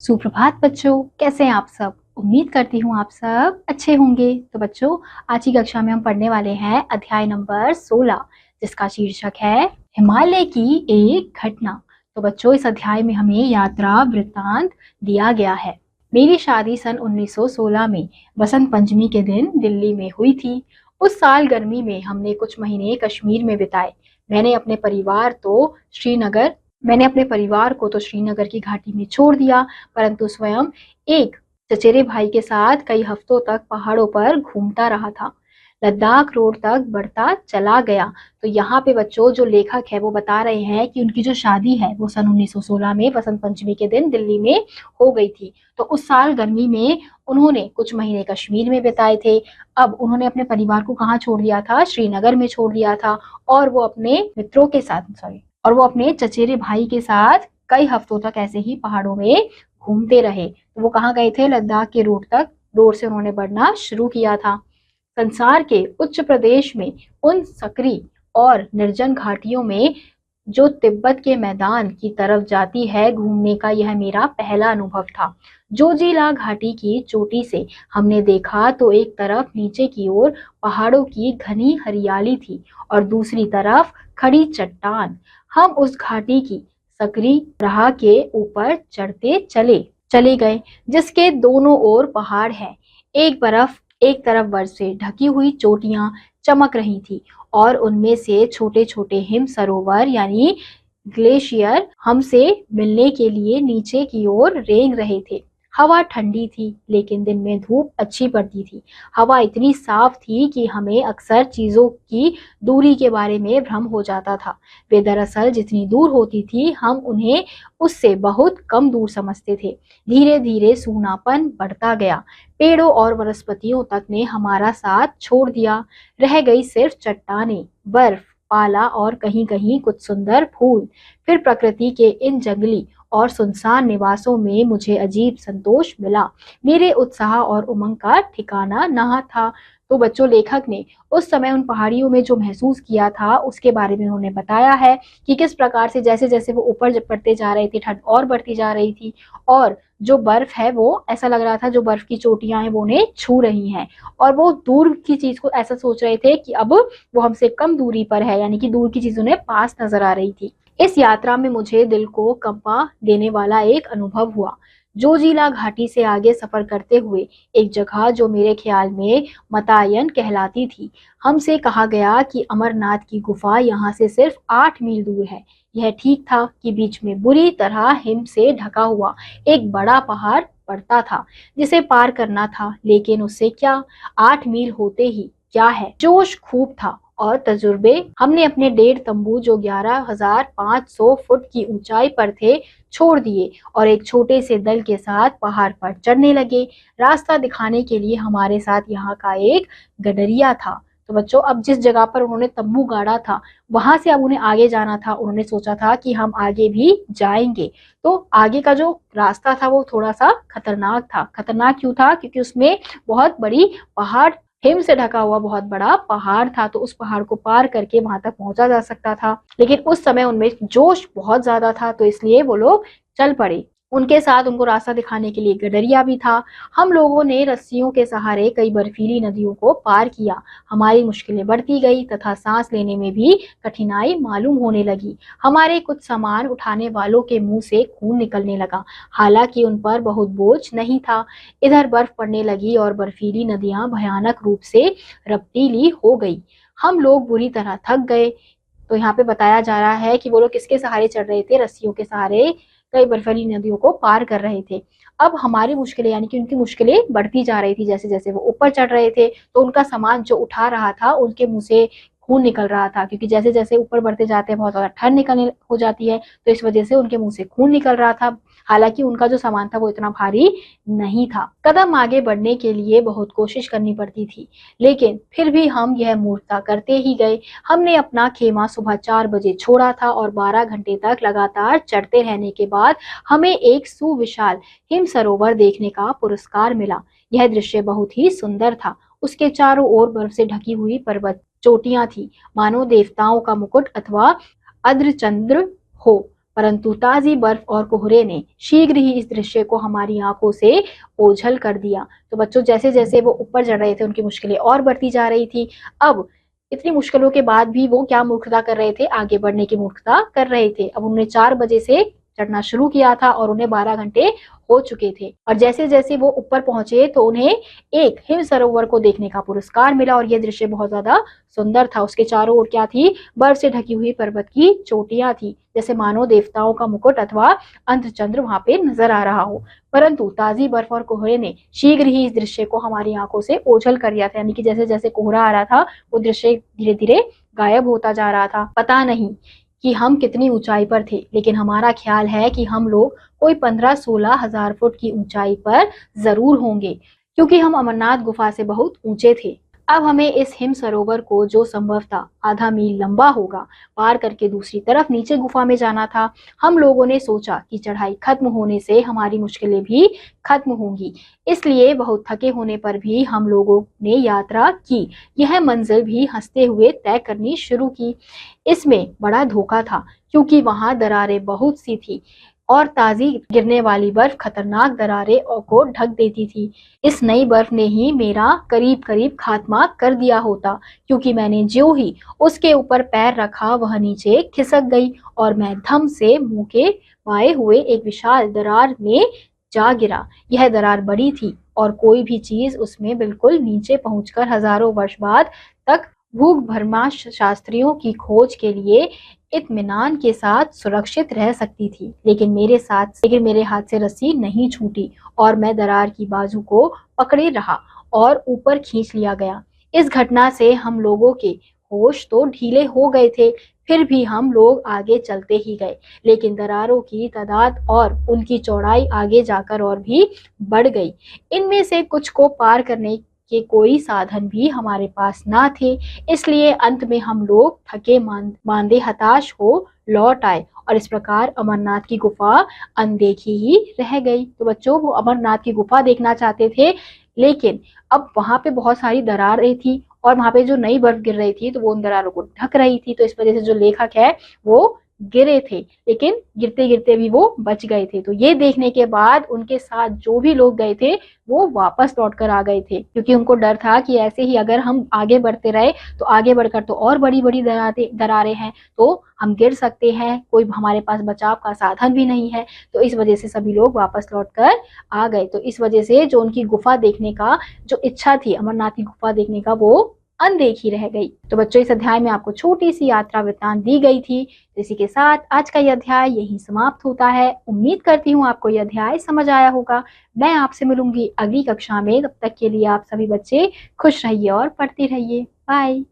सुप्रभात बच्चों, कैसे हैं आप सब। उम्मीद करती हूँ आप सब अच्छे होंगे। तो बच्चों, आज की कक्षा में हम पढ़ने वाले हैं अध्याय नंबर 16, जिसका शीर्षक है हिमालय की एक घटना। तो बच्चों, इस अध्याय में हमें यात्रा वृत्तांत दिया गया है। मेरी शादी सन 1916 में बसंत पंचमी के दिन दिल्ली में हुई थी। उस साल गर्मी में हमने कुछ महीने कश्मीर में बिताए। मैंने अपने परिवार को तो श्रीनगर की घाटी में छोड़ दिया, परंतु स्वयं एक चचेरे भाई के साथ कई हफ्तों तक पहाड़ों पर घूमता रहा था। लद्दाख रोड तक बढ़ता चला गया। तो यहाँ पे बच्चों, जो लेखक है वो बता रहे हैं कि उनकी जो शादी है वो सन 1916 में बसंत पंचमी के दिन दिल्ली में हो गई थी। तो उस साल गर्मी में उन्होंने कुछ महीने कश्मीर में बिताए थे। अब उन्होंने अपने परिवार को कहाँ छोड़ दिया था? श्रीनगर में छोड़ दिया था। और वो अपने चचेरे भाई के साथ कई हफ्तों तक ऐसे ही पहाड़ों में घूमते रहे। तो वो कहाँ गए थे? लद्दाख के रोड से उन्होंने बढ़ना शुरू किया था। संसार के उच्च प्रदेश में उन सकरी और निर्जन घाटियों में जो तिब्बत के मैदान की तरफ जाती है, घूमने का यह मेरा पहला अनुभव था। जोजिला घाटी की चोटी से हमने देखा तो एक तरफ नीचे की ओर पहाड़ों की घनी हरियाली थी और दूसरी तरफ खड़ी चट्टान। हम उस घाटी की सकरी राह के ऊपर चढ़ते चले गए, जिसके दोनों ओर पहाड़ है। एक तरफ बर्फ से ढकी हुई चोटियां चमक रही थी और उनमें से छोटे छोटे हिम सरोवर यानी ग्लेशियर हमसे मिलने के लिए नीचे की ओर रेंग रहे थे। हवा ठंडी थी, लेकिन दिन में धूप अच्छी पड़ती थी। हवा इतनी साफ थी कि हमें अक्सर चीजों की दूरी के बारे में भ्रम हो जाता था। वे दरअसल जितनी दूर होती थी, हम उन्हें उससे बहुत कम दूर समझते थे। धीरे धीरे सूनापन बढ़ता गया। पेड़ों और वनस्पतियों तक ने हमारा साथ छोड़ दिया। रह गई सिर्फ चट्टानें, बर्फ, पाला और कहीं कहीं कुछ सुंदर फूल। फिर प्रकृति के इन जंगली और सुनसान निवासों में मुझे अजीब संतोष मिला। मेरे उत्साह और उमंग का ठिकाना न था। तो बच्चों, लेखक ने उस समय उन पहाड़ियों में जो महसूस किया था उसके बारे में उन्होंने बताया है कि किस प्रकार से जैसे जैसे वो ऊपर बढ़ते जा रहे थे, ठंड और बढ़ती जा रही थी और जो बर्फ है वो ऐसा लग रहा था, जो बर्फ की चोटियां हैं वो उन्हें छू रही हैं। और वो दूर की चीज को ऐसा सोच रहे थे कि अब वो हमसे कम दूरी पर है, यानी कि दूर की चीज उन्हें पास नजर आ रही थी। इस यात्रा में मुझे दिल को कंपा देने वाला एक अनुभव हुआ। जोजिला घाटी से आगे सफर करते हुए एक जगह जो मेरे ख्याल में मतायन कहलाती थी, हमसे कहा गया कि अमरनाथ की गुफा यहाँ से सिर्फ 8 मील दूर है। यह ठीक था कि बीच में बुरी तरह हिम से ढका हुआ एक बड़ा पहाड़ पड़ता था, जिसे पार करना था। लेकिन उससे क्या, 8 मील होते ही क्या है। जोश खूब था और तजुर्बे। हमने अपने 1.5 तंबू जो 11,500 फुट की ऊंचाई पर थे छोड़ दिए और एक छोटे से दल के साथ पहाड़ पर चढ़ने लगे। रास्ता दिखाने के लिए हमारे साथ यहाँ का एक गडरिया था। तो बच्चों, अब जिस जगह पर उन्होंने तंबू गाड़ा था वहां से अब उन्हें आगे जाना था। उन्होंने सोचा था कि हम आगे भी जाएंगे। तो आगे का जो रास्ता था वो थोड़ा सा खतरनाक था। खतरनाक क्यों था? क्योंकि उसमें बहुत बड़ी पहाड़, हिम से ढका हुआ बहुत बड़ा पहाड़ था। तो उस पहाड़ को पार करके वहां तक पहुंचा जा सकता था, लेकिन उस समय उनमें जोश बहुत ज्यादा था, तो इसलिए वो लोग चल पड़े। उनके साथ उनको रास्ता दिखाने के लिए गडरिया भी था। हम लोगों ने रस्सियों के सहारे कई बर्फीली नदियों को पार किया। हमारी मुश्किलें बढ़ती गई तथा सांस लेने में भी कठिनाई मालूम होने लगी। हमारे कुछ सामान उठाने वालों के मुंह से खून निकलने लगा, हालांकि उन पर बहुत बोझ नहीं था। इधर बर्फ पड़ने लगी और बर्फीली नदियां भयानक रूप से रपटीली हो गई। हम लोग बुरी तरह थक गए। तो यहाँ पे बताया जा रहा है कि वो लोग किसके सहारे चढ़ रहे थे? रस्सियों के सहारे कई बर्फीली नदियों को पार कर रहे थे। अब हमारी मुश्किलें, यानी कि उनकी मुश्किलें बढ़ती जा रही थी। जैसे जैसे वो ऊपर चढ़ रहे थे तो उनका सामान जो उठा रहा था उनके मुंह से खून निकल रहा था, क्योंकि जैसे जैसे ऊपर बढ़ते जाते हैं बहुत ज्यादा ठंड निकलने हो जाती है, तो इस वजह से उनके मुंह से खून निकल रहा था। हालांकि उनका जो सामान था वो इतना भारी नहीं था। कदम आगे बढ़ने के लिए बहुत कोशिश करनी पड़ती थी, लेकिन फिर भी हम यह मूर्खता करते ही गए। हमने अपना खेमा सुबह 4 बजे छोड़ा था और 12 घंटे तक लगातार चढ़ते रहने के बाद हमें एक सुविशाल हिम सरोवर देखने का पुरस्कार मिला। यह दृश्य बहुत ही सुंदर था। उसके चारों ओर बर्फ से ढकी हुई पर्वत चोटियां थी, मानो देवताओं का मुकुट अथवा अर्धचंद्र हो। परंतु ताजी बर्फ और कोहरे ने शीघ्र ही इस दृश्य को हमारी आंखों से ओझल कर दिया। तो बच्चों, जैसे जैसे वो ऊपर चढ़ रहे थे उनकी मुश्किलें और बढ़ती जा रही थी। अब इतनी मुश्किलों के बाद भी वो क्या मूर्खता कर रहे थे, आगे बढ़ने की मूर्खता कर रहे थे। अब उन्होंने 4 बजे से चढ़ना शुरू किया था और उन्हें 12 घंटे हो चुके थे। और जैसे जैसे वो ऊपर पहुंचे तो उन्हें एक हिम सरोवर को देखने का पुरस्कार मिला और यह दृश्य बहुत ज्यादा सुंदर था। उसके चारों ओर क्या थी, बर्फ से ढकी हुई पर्वत की चोटियां थी, जैसे मानो देवताओं का मुकुट अथवा अंतचंद्र वहां पे नजर आ रहा हो। परंतु ताजी बर्फ और कोहरे ने शीघ्र ही इस दृश्य को हमारी आंखों से ओझल कर दिया था। यानी कि जैसे जैसे कोहरा आ रहा था वो दृश्य धीरे धीरे गायब होता जा रहा था। पता नहीं कि हम कितनी ऊंचाई पर थे, लेकिन हमारा ख्याल है कि हम लोग कोई 15-16 हजार फुट की ऊंचाई पर जरूर होंगे, क्योंकि हम अमरनाथ गुफा से बहुत ऊंचे थे। अब हमें इस हिम सरोवर को, जो संभवतः आधा मील लंबा होगा, पार करके दूसरी तरफ नीचे गुफा में जाना था। हम लोगों ने सोचा कि चढ़ाई खत्म होने से हमारी मुश्किलें भी खत्म होंगी, इसलिए बहुत थके होने पर भी हम लोगों ने यात्रा की। यह मंजिल भी हंसते हुए तय करनी शुरू की। इसमें बड़ा धोखा था, क्योंकि वहां दरारें बहुत सी थी और ताजी गिरने वाली बर्फ खतरनाक दरारें को ढक देती थी। इस नई बर्फ ने ही मेरा करीब करीब खात्मा कर दिया होता, क्योंकि मैंने जो ही उसके ऊपर पैर रखा वह नीचे खिसक गई और मैं धम से मुंह के पाए हुए एक विशाल दरार में जा गिरा। यह दरार बड़ी थी और कोई भी चीज उसमें बिल्कुल नीचे पहुंचकर हजारों वर्ष बाद तक भूगर्भमा शास्त्रियों की खोज के लिए इत्मीनान के साथ सुरक्षित रह सकती थी। लेकिन मेरे हाथ से रस्सी नहीं छूटी और मैं दरार की बाजू को पकड़े रहा और ऊपर खींच लिया गया। इस घटना से हम लोगों के होश तो ढीले हो गए थे, फिर भी हम लोग आगे चलते ही गए। लेकिन दरारों की तादाद और उनकी चौड़ाई आगे जाकर और भी बढ़ गई। इनमें से कुछ को पार करने के कोई साधन भी हमारे पास ना थे, इसलिए अंत में हम लोग थके मांदे हताश हो लौट आए और इस प्रकार अमरनाथ की गुफा अनदेखी ही रह गई। तो बच्चों, वो अमरनाथ की गुफा देखना चाहते थे, लेकिन अब वहां पे बहुत सारी दरारें थी और वहां पे जो नई बर्फ गिर रही थी तो वो उन दरारों को ढक रही थी। तो इस वजह से जो लेखक है वो गिरे थे, लेकिन गिरते गिरते भी वो बच गए थे। तो ये देखने के बाद उनके साथ जो भी लोग गए थे वो वापस लौट कर आ गए थे, क्योंकि उनको डर था कि ऐसे ही अगर हम आगे बढ़ते रहे तो आगे बढ़कर तो और बड़ी बड़ी दरारें हैं, तो हम गिर सकते हैं, कोई हमारे पास बचाव का साधन भी नहीं है। तो इस वजह से सभी लोग वापस लौट कर आ गए। तो इस वजह से जो उनकी गुफा देखने का जो इच्छा थी, अमरनाथ की गुफा देखने का, वो अनदेखी रह गई। तो बच्चों, इस अध्याय में आपको छोटी सी यात्रा वृत्तांत दी गई थी। तो इसी के साथ आज का यह अध्याय यहीं समाप्त होता है। उम्मीद करती हूँ आपको यह अध्याय समझ आया होगा। मैं आपसे मिलूंगी अगली कक्षा में। तब तक के लिए आप सभी बच्चे खुश रहिए और पढ़ते रहिए। बाय।